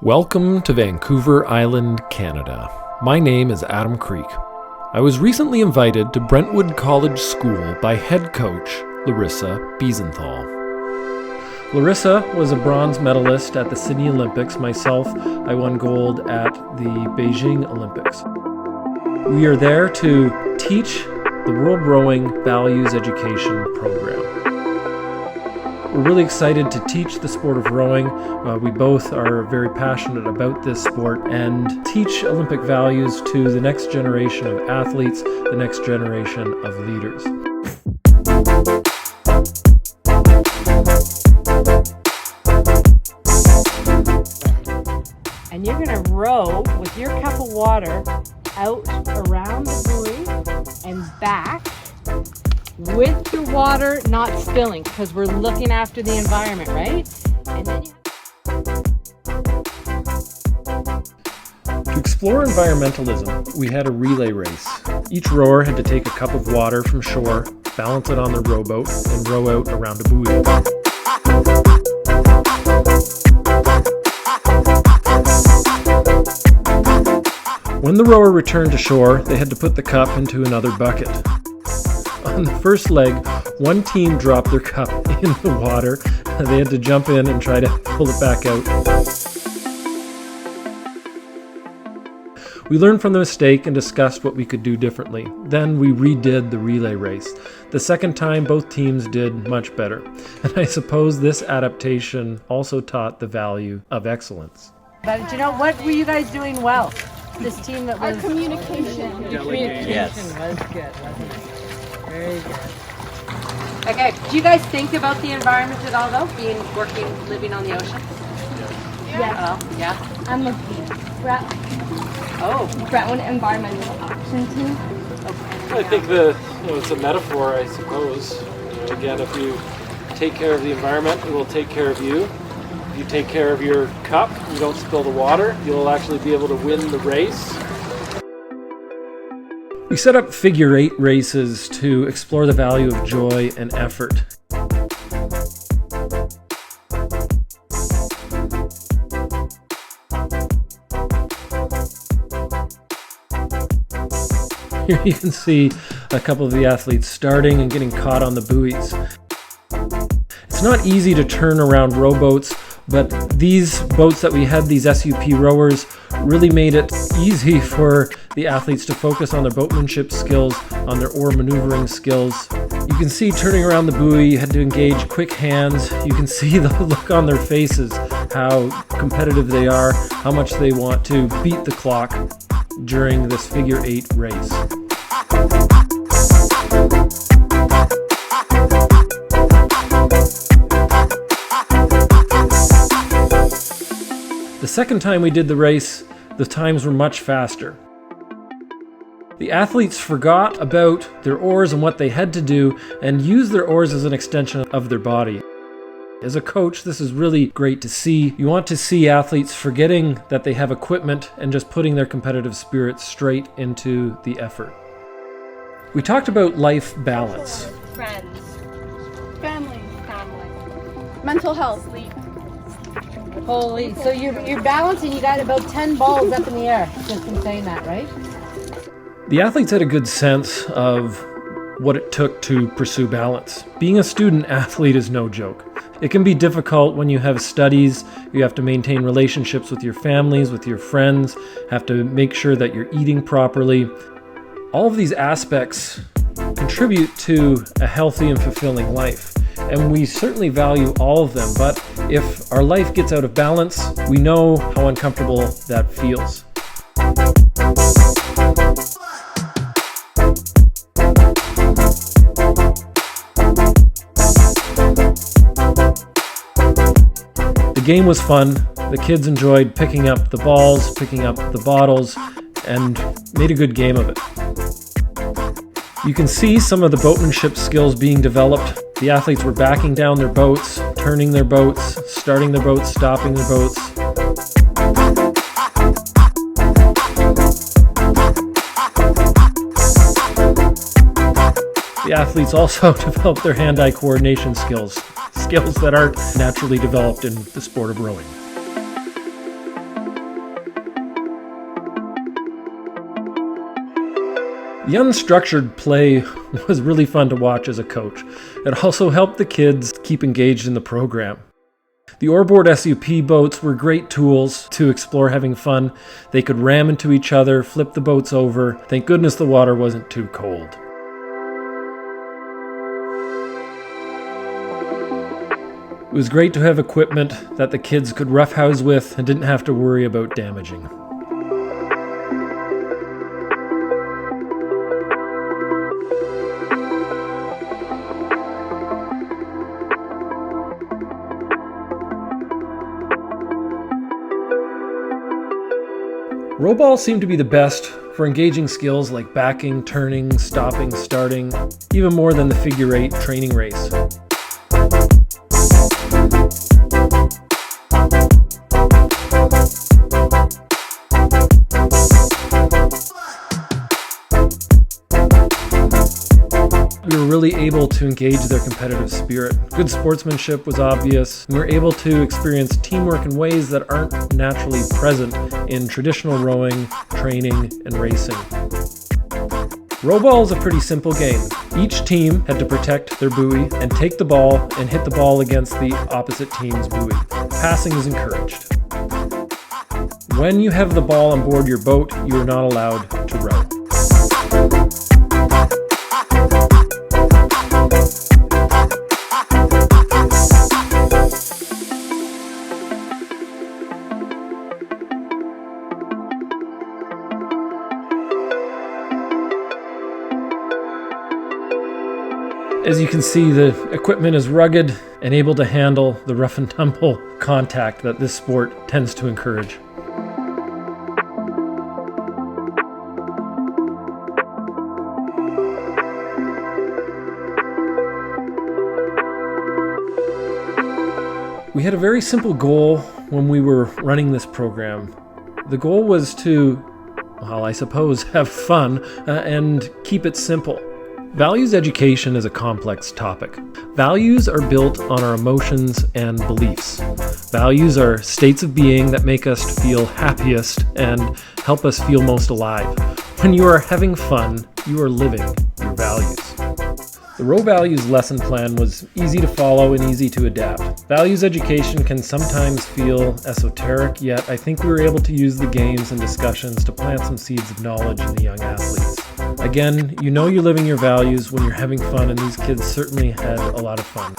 Welcome to Vancouver Island, Canada. My name is Adam Kreek. I was recently invited to Brentwood College School by head coach Laryssa Biesenthal. Laryssa was a bronze medalist at the Sydney Olympics. Myself, I won gold at the Beijing Olympics. We are there to teach the World Rowing Values Education Program. We're really excited to teach the sport of rowing. We both are very passionate about this sport and teach Olympic values to the next generation of athletes, the next generation of leaders. And you're going to row with your cup of water out around the buoy and back with your water not spilling, because we're looking after the environment, right? And then To explore environmentalism, we had a relay race. Each rower had to take a cup of water from shore, balance it on their rowboat, and row out around a buoy. When the rower returned to shore, they had to put the cup into another bucket. On the first leg, one team dropped their cup in the water. They had to jump in and try to pull it back out. We learned from the mistake and discussed what we could do differently. Then we redid the relay race. The second time, both teams did much better. And I suppose this adaptation also taught the value of excellence. but you know, what were you guys doing well? This team that was... Our communication. Communication was good, wasn't it? Very good. Okay, do you guys think about the environment at all though? Working, living on the ocean? Yeah. Oh, yeah. I'm a Brentwood Environmental Action Team. Okay. I think it's a metaphor, I suppose. Again, if you take care of the environment, it will take care of you. If you take care of your cup, you don't spill the water, you'll actually be able to win the race. We set up figure eight races to explore the value of joy and effort. Here you can see a couple of the athletes starting and getting caught on the buoys. It's not easy to turn around rowboats, but these boats that we had, these SUP rowers, really made it easy for the athletes to focus on their boatmanship skills, on their oar maneuvering skills. You can see turning around the buoy, you had to engage quick hands. You can see the look on their faces, how competitive they are, how much they want to beat the clock during this figure eight race. The second time we did the race, the times were much faster. The athletes forgot about their oars and what they had to do and used their oars as an extension of their body. As a coach, this is really great to see. You want to see athletes forgetting that they have equipment and just putting their competitive spirit straight into the effort. We talked about life balance. Friends. Family. Mental health. Sleep. Holy, so you're balancing, you got about 10 balls up in the air, just from saying that, right? The athletes had a good sense of what it took to pursue balance. Being a student athlete is no joke. It can be difficult when you have studies, you have to maintain relationships with your families, with your friends, have to make sure that you're eating properly. All of these aspects contribute to a healthy and fulfilling life. And we certainly value all of them, but if our life gets out of balance, we know how uncomfortable that feels. The game was fun. The kids enjoyed picking up the balls, picking up the bottles, and made a good game of it. You can see some of the boatmanship skills being developed. The athletes were backing down their boats, turning their boats, starting their boats, stopping their boats. The athletes also developed their hand-eye coordination skills that aren't naturally developed in the sport of rowing. The unstructured play was really fun to watch as a coach. It also helped the kids keep engaged in the program. The oarboard SUP boats were great tools to explore having fun. They could ram into each other, flip the boats over. Thank goodness the water wasn't too cold. It was great to have equipment that the kids could roughhouse with and didn't have to worry about damaging. Rowball seemed to be the best for engaging skills like backing, turning, stopping, starting, even more than the figure eight training race. We were really able to engage their competitive spirit. Good sportsmanship was obvious, and we were able to experience teamwork in ways that aren't naturally present in traditional rowing, training, and racing. Rowball is a pretty simple game. Each team had to protect their buoy and take the ball and hit the ball against the opposite team's buoy. Passing is encouraged. When you have the ball on board your boat, you are not allowed to row. As you can see, the equipment is rugged and able to handle the rough and tumble contact that this sport tends to encourage. We had a very simple goal when we were running this program. The goal was to, well, I suppose, have fun and keep it simple. Values education is a complex topic. Values are built on our emotions and beliefs. Values are states of being that make us feel happiest and help us feel most alive. When you are having fun, you are living your values. The Row Values lesson plan was easy to follow and easy to adapt. Values education can sometimes feel esoteric, yet I think we were able to use the games and discussions to plant some seeds of knowledge in the young athletes. Again, you know you're living your values when you're having fun, and these kids certainly had a lot of fun.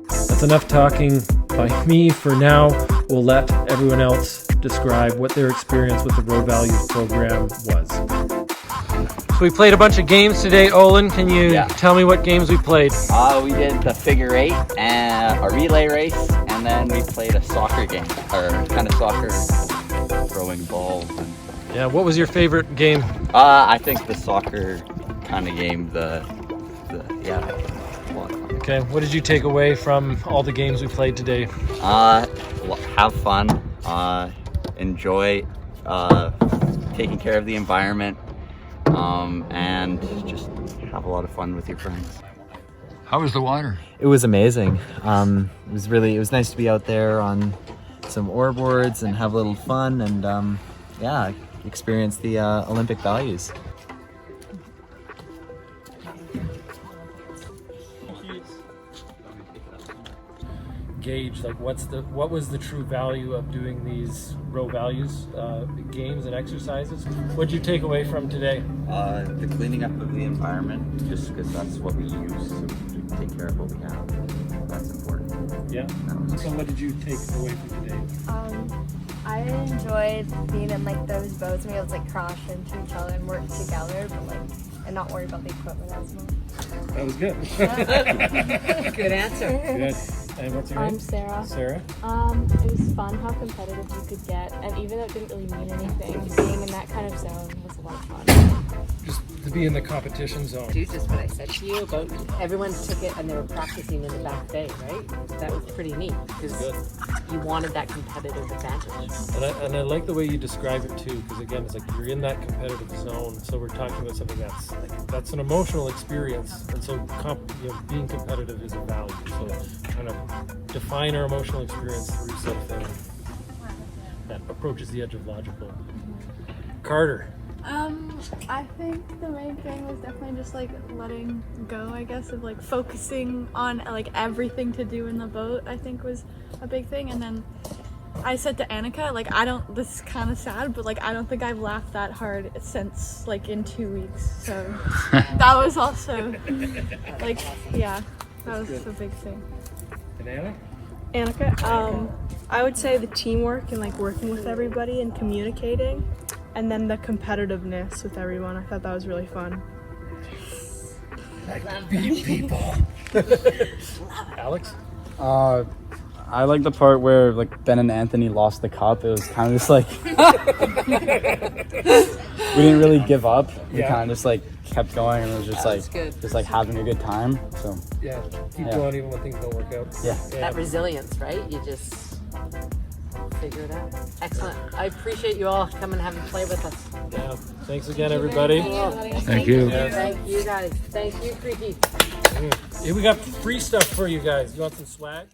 That's enough talking by me for now. We'll let everyone else describe what their experience with the Row Values program was. So we played a bunch of games today. Olin, can you tell me what games we played? We did the figure eight and a relay race, and then we played a soccer game, or kind of soccer, throwing balls. Yeah, what was your favorite game? I think the soccer kind of game, Okay, what did you take away from all the games we played today? Have fun, enjoy taking care of the environment, and just have a lot of fun with your friends. How was the water? It was amazing. It was nice to be out there on some oarboards and have a little fun and experience the Olympic values. Gauge what was the true value of doing these Row Values games and exercises? What did you take away from today? The cleaning up of the environment, just because that's what we use, so we take care of what we have. That's important. Yeah. So what did you take away from today? I enjoyed being in like those boats and we able to like crash into each other and work together, but and not worry about the equipment as much. That was good. Good answer. Good. And what's your name? I'm Sarah. Sarah? It was fun how competitive you could get, and even though it didn't really mean anything, being in that kind of zone was a lot of fun. Just to be in the competition zone. Do just what I said to you about everyone took it and they were practicing in the back bay, right? That was pretty neat because you wanted that competitive advantage. And I like the way you describe it too, because again, it's like you're in that competitive zone. So we're talking about something that's an emotional experience, and so being competitive is a value. So kind of define our emotional experience through something that approaches the edge of logical. Carter, I think the main thing was definitely just like letting go, I guess, of like focusing on like everything to do in the boat, I think was a big thing. And then I said to Annika, like, this is kind of sad, but like, I don't think I've laughed that hard since like in 2 weeks. So that was also like, yeah, that was a big thing. And Anna? Annika, I would say the teamwork and like working with everybody and communicating, and then the competitiveness with everyone. I thought that was really fun. Beat people. Alex? I like the part where like Ben and Anthony lost the cup. It was kind of just like we didn't really give up. We kind of just like kept going, and it was just like having a good time. So Yeah, keep going even when things don't work out. Yeah. That resilience, right? You just figure it out. Excellent. I appreciate you all coming and having play with us. Yeah. Thanks again, everybody. Thank you. Thank you guys. Thank you, Kreeky. Hey, we got free stuff for you guys. You want some swag?